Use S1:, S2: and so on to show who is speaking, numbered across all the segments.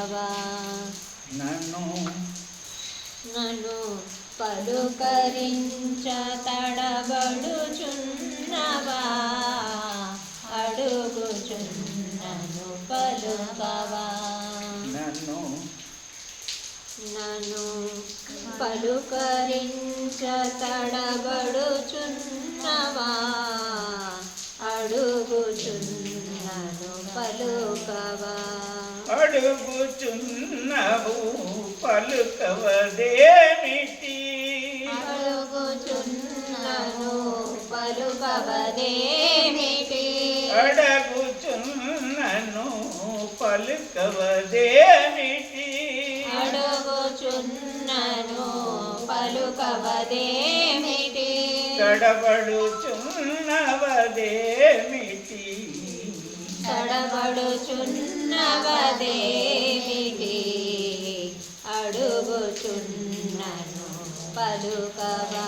S1: పలుకవా
S2: నన్ను
S1: పలుకరించ తడబడుచున్నవా అడుగుచున్నను పలుకవా
S2: నన్ను
S1: పలుకరించ తడబడుచున్నవా అడుగుచున్నను పలుకవా
S2: అడుగుచున్నవు పలుకవదేమిటి
S1: అడుగుచున్నను పలుకవదేమిటి
S2: అడుగుచున్నను పలుకవదేమిటి
S1: అడుగుచున్నను పలుకవదేమిటి
S2: తడబడుచున్నవదేమిటి
S1: తడబడుచున్నవదేమిటి అడుగుచున్నను పలుకవా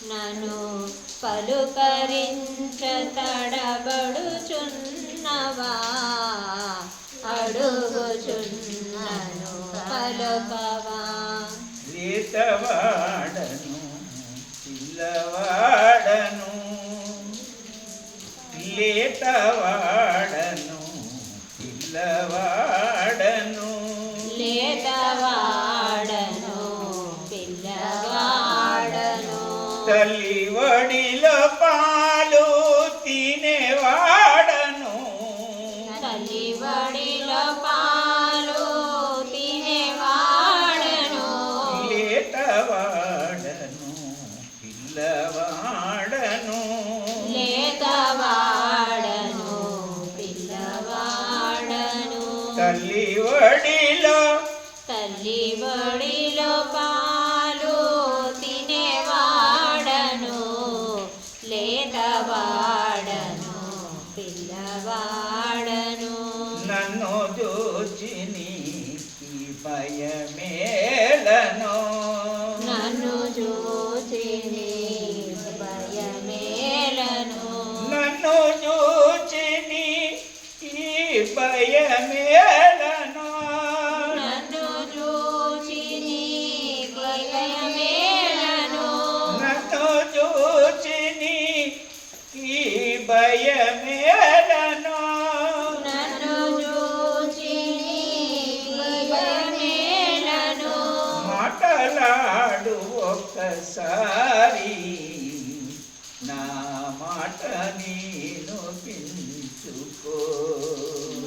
S1: నన్ను పలుకరించ తడబడుచున్నవా అడుగుచున్నను పలుకవా
S2: లేతవాడను పిల్లవాడను లేతవాడను పిల్లవాడను
S1: లేతవాడను పిల్లవాడను
S2: తల్లి ఒడిలో పాలు తినేవాడను
S1: తల్లి ఒడిలో పాలు తినేవాడను
S2: లేతవాడను పిల్లవాడను
S1: లేతవాడను పిల్లవాడను
S2: తల్లి
S1: ఒడిలో పాలు తినేవాడను లేతవాడను పిల్లవాడను
S2: నన్ను చూచి నీకి భయమేలను
S1: నన్ను చూచి నీ భయమేలను
S2: నన్ను చూచి నీకి భయమేలను
S1: నన్ను చూచి నీ భయమేలను
S2: నన్ను చూచి నీకి భయమేలను
S1: నన్ను చూచి నీ భయమేలను
S2: మాటలాడు ఒక్కసారి నా మాట నేను పించుకో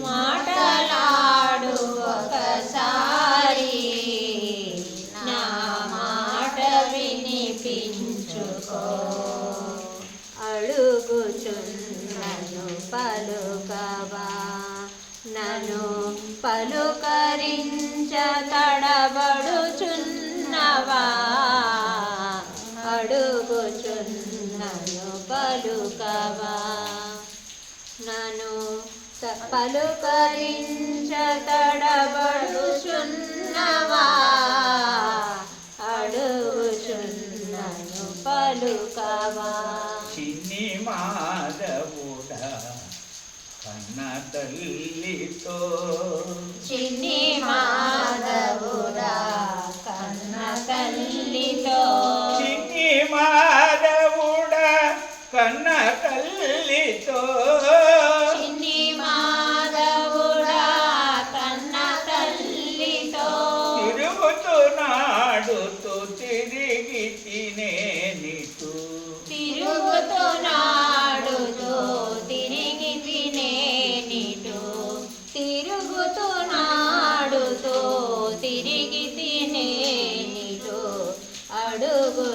S1: మాటలాడు ఒకసారి నా మాట వినిపించుకో అడుగుచున్నను పలుకవా నన్ను పలుకరించ తడబడుచున్నవా అడుగుచున్నను పలుకవా నన్ను పలుకరించ తడబడుచున్నవా అడుగుచున్నను పలుకవా
S2: చిన్ని మాధవుడా కన్న తల్లితో
S1: చిన్ని మాధవుడా కన్న తల్లితో
S2: చిన్ని మాధవుడా కన్న తల్లితో
S1: చిన్ని మాధవుడా కన్న తల్లితో
S2: తిరుగుతున్నాడుతూ తిరిగి తినేనిటు
S1: తిరుగుతున్నాడుతో తిరిగి తినేనిటు తిరుగుతున్నాడుతో తిరిగి తినేనిటు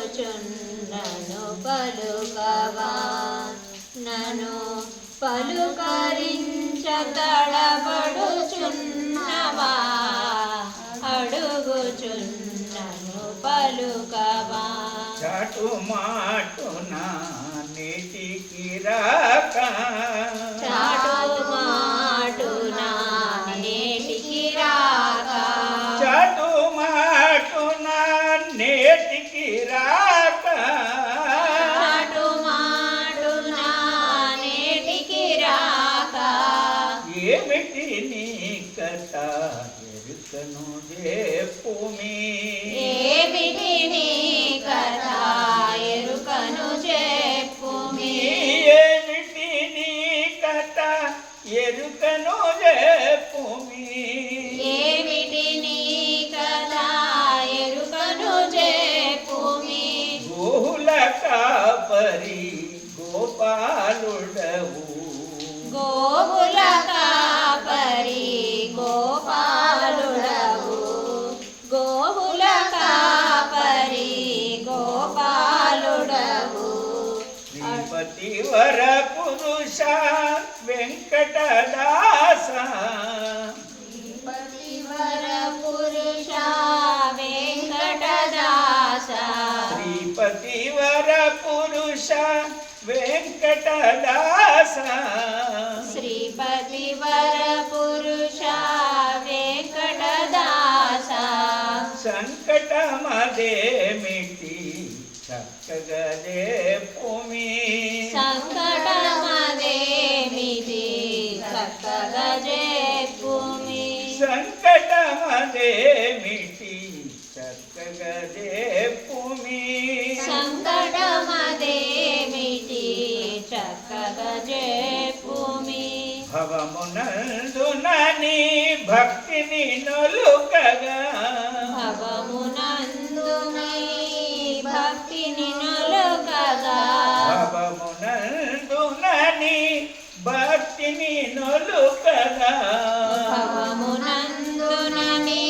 S1: అడుగుచున్నను పలుకవా నన్ను పలుకరించ తడబడుచున్నవా అడుగుచున్నను పలుకవా
S2: చాటు మాటున నీటికి రాక
S1: చాటు మాటున నేటికి రాక
S2: చాటు మాటున నేటికి రాక
S1: చాటు మాటున నేటికి రాక
S2: ఏమిటి నీ కథ ఎరుకను చెప్పుమి
S1: ఏమిటి నీ కథ ఎరుకను చెప్పుమి
S2: ఏమిటి నీ కథ ఎరుకను చెప్పుమి
S1: ఏమిటి నీ కథ ఎరుకను చెప్పుమి
S2: గోహుల కాపరి గోపాలుడవు
S1: గోవుల కాపరి గోపాలుడవు గోవుల కాపరి గోపాలుడవు
S2: శ్రీపతి వర పురుష వెంకటదాస
S1: పతివర పురుష వెంకటదాస
S2: శ్రీపతి వర పురుష వెంకటదాస
S1: శ్రీపతివర పురుష వెంకటదాస
S2: సంకటమదేమిటి చక్కగా చెప్పుమి
S1: సంకటమదేమిటి చక్కగా చెప్పుమి
S2: సంకటమదేమిటి చక్కగా చెప్పుమి
S1: సంకటమదేమిటి చక్కగా చెప్పుమి
S2: భవమునందున నీ భక్తిని నొలుకగా
S1: భవమునందు నీ భక్తిని నొలుకగా
S2: భవమునందున నీ భక్తిని నొలుకగా
S1: భవమునందున నీ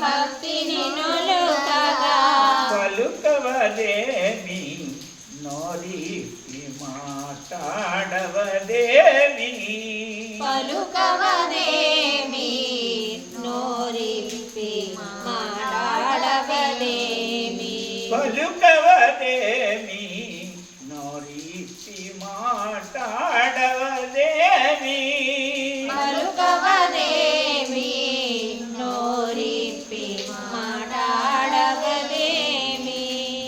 S1: భక్తిని నొలుకగా
S2: పలుకవదేమి నోరిపి మాట్లాడవదేమి
S1: పలుకవదేమి నోరిప్పి మాట్లాడవదేమి
S2: పలుకవదేమి నోరిపి మాట్లాడవదేమి
S1: పలుకవదేమి నోరిప్పి మాట్లాడవదేమి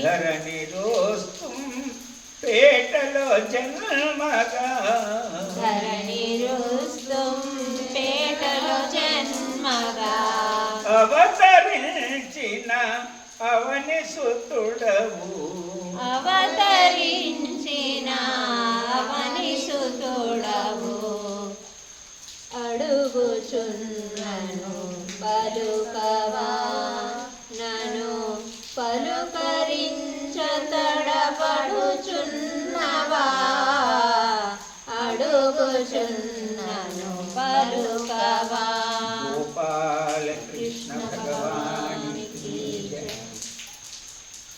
S2: ధరణి రోస్తుం పేటలో జన్మగా
S1: ధరణి రుస్తుం పేటలో జన్మగా
S2: అవతరించిన అవని సుతుడవు
S1: అవతరించిన అవని సుతుడవు అడుగుచున్నను పలుకవా నను పలుకరించతడపడుచున్నవా అడుగుచున్నను పలుకవా
S2: గోపాల కృష్ణ